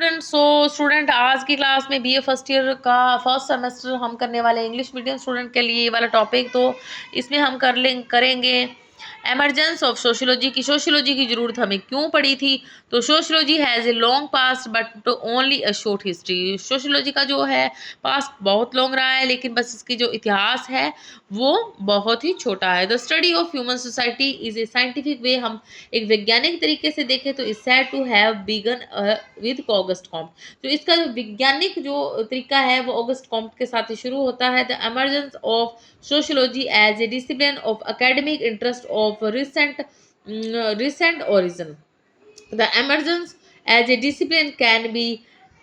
Student आज की class में बीए फर्स्ट ईयर का फर्स्ट सेमेस्टर हम करने वाले इंग्लिश मीडियम स्टूडेंट के लिए ये वाला टॉपिक। तो इसमें हम करेंगे एमरजेंस ऑफ सोशियोलॉजी की ज़रूरत हमें क्यों पड़ी थी। तो sociology has a long past but only a short history. Sociology का जो है पास्ट बहुत लॉन्ग रहा है, लेकिन बस इसकी जो इतिहास है वो बहुत ही छोटा है। The study of human society is a scientific way. हम एक वैज्ञानिक तरीके से देखें तो is said to have begun with August Comte. तो इसका जो वैज्ञानिक जो तरीका है वो ऑगस्ट कॉम्ट के साथ ही शुरू होता है। The emergence of sociology as a discipline of academic interest of recent origin. The emergence as a discipline can be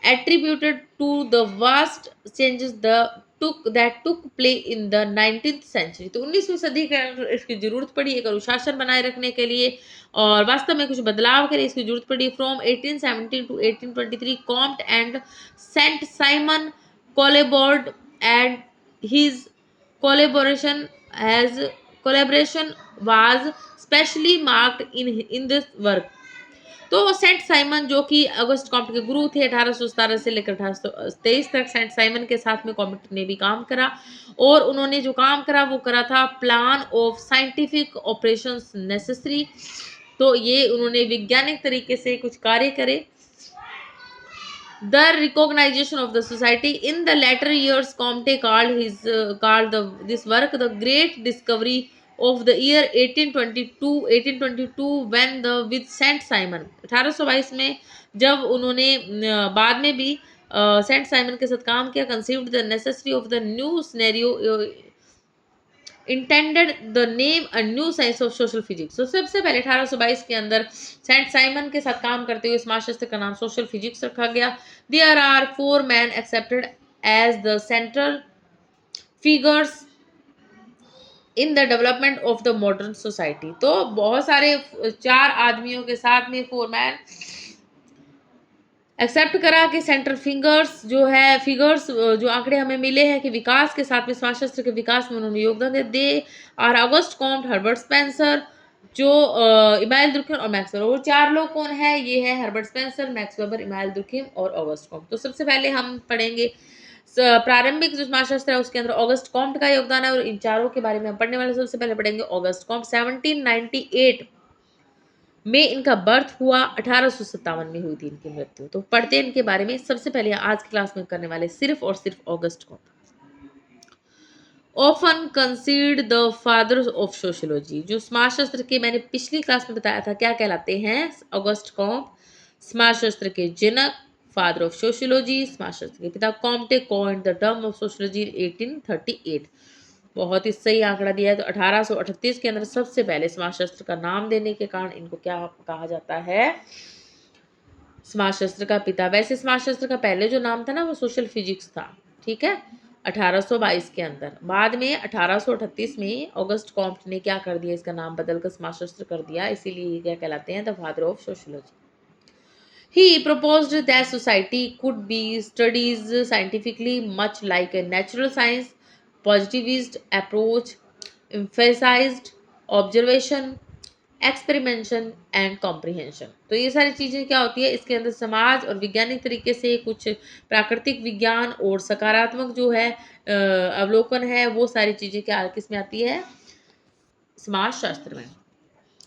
attributed to the vast changes that took place in the 19th century. तो 19वीं सदी के अंदर इसकी जरूरत पड़ी एक अनुशासन बनाए रखने के लिए, और वास्तव में कुछ बदलाव के लिए इसकी जरूरत पड़ी। From 1817 to 1823 Comte and Saint Simon collaborated, and his collaboration as collaboration was specially marked in this work. तो सेंट साइमन जो कि अगस्त कॉम्ट के गुरु थे 1817 से लेकर 1823 तक, सेंट साइमन के साथ में कॉम्ट ने भी काम करा, और उन्होंने जो काम करा वो करा था plan of scientific operations necessary. तो ये उन्होंने वैज्ञानिक तरीके से कुछ कार्य करे। The recognition of the society in the latter years, Comte called this work the great discovery of the year 1822 when the with Saint Simon 1822 में जब उन्होंने बाद में भी सेंट साइमन के साथ काम किया, conceived the necessity of the new scenario, intended the name a new science of social physics. तो सबसे पहले 1822 के अंदर सेंट साइमन के साथ काम करते हुए समाजशास्त्र का नाम सोशल फिजिक्स रखा गया। There are 4 man accepted as the central figures in the development of the modern society. तो बहुत सारे 4 आदमियों के साथ में 4 मैन एक्सेप्ट करा कि सेंट्रल फिगर्स जो आंकड़े हमें मिले हैं कि विकास के साथ में समाजशास्त्र के विकास में उन्होंने योगदान दिया। They are August Comte, Herbert Spencer, जो इमानुएल दुर्खिम और मैक्स वेबर। वो 4 लोग कौन है? ये है Herbert Spencer, Max Weber, Emmanuel Durkheim और ऑगस्ट कॉम्ट। तो सबसे पहले हम पढ़ेंगे प्रारंभिक जो समाजशास्त्र है उसके अंदर ऑगस्ट कॉम्ट का योगदान है, और इन चारों के बारे में हम पढ़ने वाले। सबसे पहले पढ़ेंगे ऑगस्ट कॉम्ट। 1798 में इनका बर्थ हुआ, 1857 में हुई थी इनकी मृत्यु। तो पढ़ते हैं इनके बारे में। सबसे पहले आज की क्लास में करने वाले सिर्फ और सिर्फ August Comte. Often considered the father of sociology. जो समाजशास्त्र के मैंने पिछली क्लास में बताया था क्या कहलाते हैं ऑगस्ट कॉम्ट, समाजशास्त्र के जनक, फादर ऑफ सोशियोलॉजी, समाजशास्त्र के पिता। Comte coined the term of sociology 1838। बहुत ही सही आंकड़ा दिया है। तो 1838 के अंदर सबसे पहले समाजशास्त्र का नाम देने के कारण इनको क्या कहा जाता है? समाजशास्त्र का पिता। वैसे समाजशास्त्र का पहले जो नाम था ना वो सोशल फिजिक्स था, ठीक है, 1822 के अंदर। बाद में 1838 में ऑगस्ट कॉम्ट ने क्या कर दिया, इसका नाम बदलकर समाजशास्त्र कर दिया, इसीलिए ये क्या कहलाते हैं? The father of sociology. He proposed that society could be studied scientifically, much like a natural science. Positivist approach emphasized observation, experimentation and comprehension. तो ये सारी चीज़ें क्या होती है इसके अंदर? समाज और वैज्ञानिक तरीके से कुछ प्राकृतिक विज्ञान और सकारात्मक जो है अवलोकन है, वो सारी चीज़ें क्या किस में आती है? समाज शास्त्र में।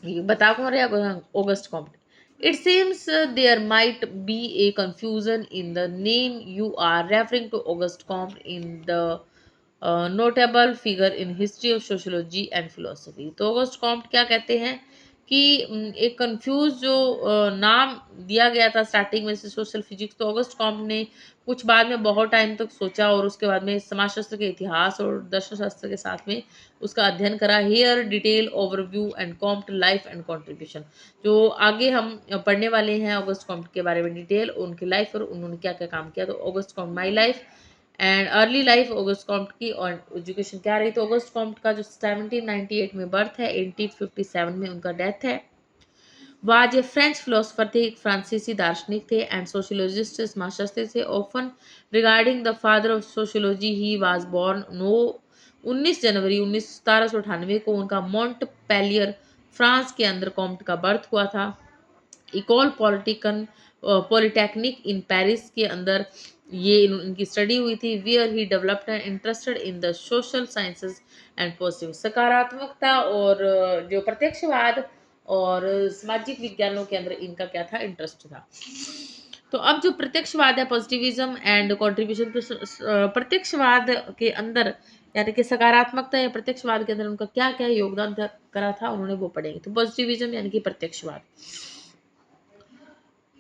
ये बता कौन रहे? August Comte. It seems there might be a confusion in the name. You are referring to Auguste Comte in the notable figure in history of sociology and philosophy. तो ऑगस्ट कॉम्ट क्या कहते हैं कि एक कंफ्यूज जो नाम दिया गया था स्टार्टिंग में से सोशल फिजिक्स। तो ऑगस्ट कॉम्ट ने कुछ बाद में बहुत टाइम तक सोचा, और उसके बाद में समाजशास्त्र के इतिहास और दर्शन शास्त्र के साथ में उसका अध्ययन करा। Here detail overview and Comte life and contribution. जो आगे हम पढ़ने वाले हैं ऑगस्ट कॉम्ट के बारे में डिटेल, उनकी लाइफ और उन्होंने क्या क्या काम किया। तो August Comte my life and early life August Comte की, और एजुकेशन क्या रही। तो ऑगस्ट कॉम्ट का जो 1798 में बर्थ है, 1857 में उनका डेथ है। वाज ए फ्रेंच फिलोसफर थे, एक फ्रांसीसी दार्शनिक थे, एंड सोशियोलॉजिस्ट समाजशास्त्री थे। Often regarding the father of sociology, he was born 19 जनवरी 1798 को उनका मॉन्ट पेलियर फ्रांस के अंदर कॉम्ट का बर्थ हुआ था। इकोल पॉलिटिकन पॉलिटेक्निक इन पेरिस के अंदर ये इनकी स्टडी हुई थी। Wear he developed and interested in the social sciences and positive, सकारात्मकता और जो प्रत्यक्षवाद और सामाजिक विज्ञानों के अंदर इनका क्या था, इंटरेस्ट था। तो अब जो प्रत्यक्षवाद है, पॉजिटिविज्म एंड कंट्रीब्यूशन, तो प्रत्यक्षवाद के अंदर यानी कि सकारात्मकता या प्रत्यक्षवाद के अंदर उनका क्या क्या योगदान करा था, उन्होंने वो पढ़ेंगे। तो पॉजिटिविज्म यानी कि प्रत्यक्षवाद।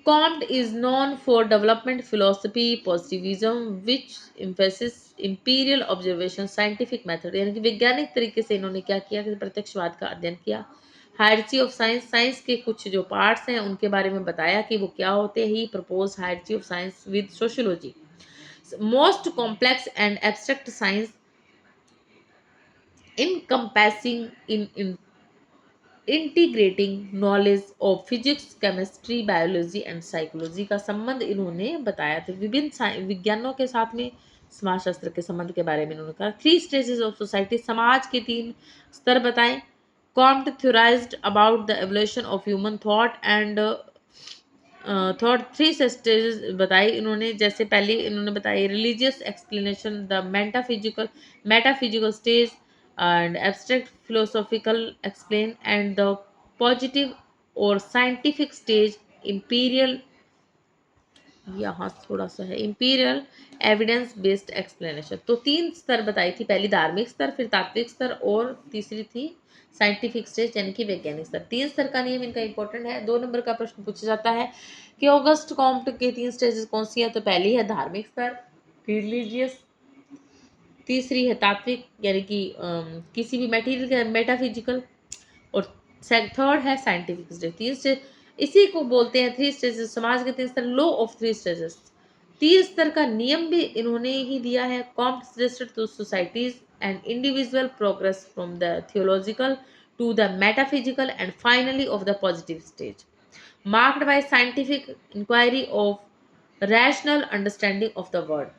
Comte is known for development philosophy positivism which emphasizes imperial observation scientific method, यानी कि वैज्ञानिक तरीके से इन्होंने क्या किया कि प्रत्यक्षवाद का अध्ययन किया। हायरची ऑफ साइंस, साइंस के कुछ जो पार्ट्स हैं उनके बारे में बताया कि वो क्या होते हैं। He propose hierarchy of science with sociology, most complex and abstract science encompassing in integrating knowledge of physics, chemistry, biology and psychology का संबंध इन्होंने बताया था। विभिन्न विज्ञानों के साथ में समाजशास्त्र के संबंध के बारे में इन्होंने कहा। 3 स्टेजेस ऑफ सोसाइटी, समाज के 3 स्तर बताएं। Comte theorised about the evolution of human thought and thought. 3 stages बताई इन्होंने, जैसे पहले इन्होंने बताई religious explanation, the metaphysical stage and abstract philosophical explain, and the positive or scientific stage imperial, यहाँ थोड़ा सा है, imperial evidence based explanation। तो 3 स्तर बताई थी, पहली धार्मिक स्तर, फिर तात्विक स्तर और तीसरी थी साइंटिफिक स्टेज यानी कि वैज्ञानिक स्तर। 3 स्तर का नियम इनका इंपॉर्टेंट है। 2 नंबर का प्रश्न पूछा जाता है कि ऑगस्ट कॉम्ट के 3 स्टेजेस कौन सी है। तो पहली है धार्मिक स्तर, रिलीजियस, तीसरी है तात्विक यानी कि किसी भी मटेरियल का मेटाफिजिकल, और थर्ड है साइंटिफिक स्टेज। 3 स्टेज इसी को बोलते हैं 3 स्टेजेस। समाज के 3 स्तर, लॉ ऑफ 3 स्टेजेस। 3 स्तर का नियम भी इन्होंने ही दिया है। Comte suggested to societies and individual progress from the theological to the metaphysical and finally of the positive stage, marked by scientific inquiry of rational understanding of the world.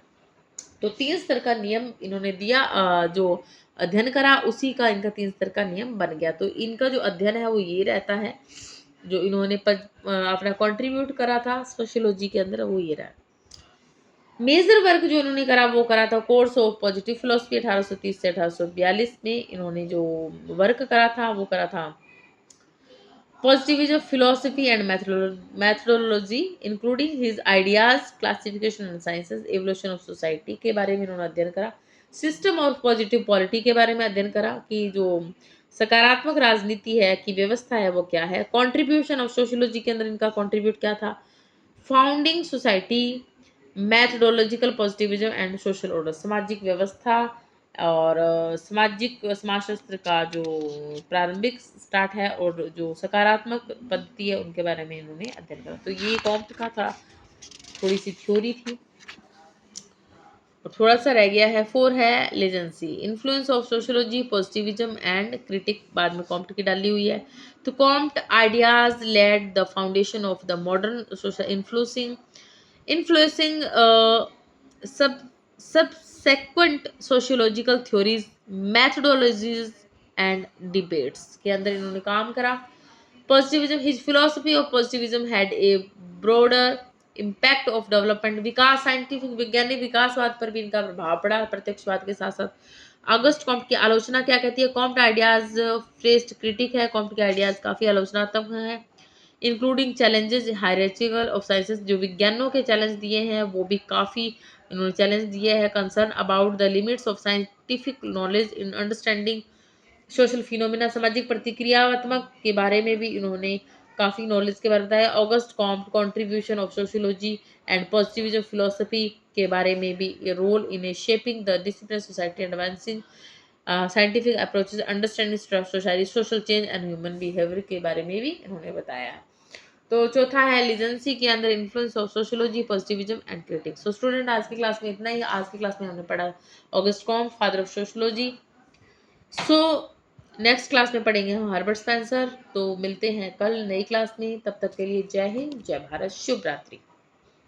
तो 3 स्तर का नियम इन्होंने दिया, जो अध्ययन करा उसी का इनका 3 स्तर का नियम बन गया। तो इनका जो अध्ययन है वो ये रहता है, जो इन्होंने अपना कंट्रीब्यूट करा था सोशियोलॉजी के अंदर, वो ये रहा। मेजर वर्क जो इन्होंने करा वो करा था कोर्स ऑफ पॉजिटिव फिलोसफी 1830 से 1842 में। इन्होंने जो वर्क करा था वो करा था positivism philosophy and methodology including his ideas, classification and sciences, evolution of society के बारे में इन्होंने अध्ययन करा। सिस्टम और पॉजिटिव पॉलिटी के बारे में अध्ययन करा कि जो सकारात्मक राजनीति है की व्यवस्था है वो क्या है। कंट्रीब्यूशन ऑफ सोशियोलॉजी के अंदर इनका कंट्रीब्यूट क्या था। Founding society, methodological positivism and social order, सामाजिक व्यवस्था और सामाजिक समाजशास्त्र का जो प्रारंभिक स्टार्ट है और जो सकारात्मक पद्धति है उनके बारे में इन्होंने अध्ययन करा। तो ये कॉम्ट का था, थोड़ी सी थ्योरी थी और थोड़ा सा रह गया है। 4 है legacy, influence of sociology, positivism and critique, बाद में कॉम्ट की डाली हुई है। तो Comte ideas laid the foundation of the modern social influencing subsequent sociological theories, methodologies and debates के अंदर इन्होंने काम करा। positivism, his philosophy of positivism had a broader impact of development, Vikas, scientific वैज्ञानिक विकासवाद पर भी इनका प्रभाव पड़ा प्रत्यक्षवाद के साथ साथ। अगस्त कॉम्ट की आलोचना क्या कहती है। कॉम्ट आइडियाज फेस्ड क्रिटिक है, कॉम्ट के आइडियाज काफी आलोचनात्मक है। इंक्लूडिंग चैलेंजेस हायरार्चिकल ऑफ साइंसेस, जो विज्ञानों के चैलेंज दिए हैं वो भी काफ़ी इन्होंने चैलेंज दिए हैं। Concern about the limits of scientific knowledge in understanding social phenomena, सामाजिक प्रतिक्रियात्मक के बारे में भी इन्होंने काफ़ी नॉलेज के बारे में बताया। August Comte contribution of sociology and positivism philosophy के बारे में भी role in shaping the discipline society advancing scientific approaches understanding society social change and human behaviour के बारे में भी इन्होंने बताया है। तो चौथा है लीजेंसी के अंदर influence of sociology, positivism and critics. So student आज की क्लास में इतना ही। आज की क्लास में हमने पढ़ा August Comte, father of sociology. So next class में पढ़ेंगे हम हर्बर्ट स्पेंसर। तो मिलते हैं कल नई क्लास में, तब तक के लिए जय हिंद, जय भारत, शुभ रात्रि।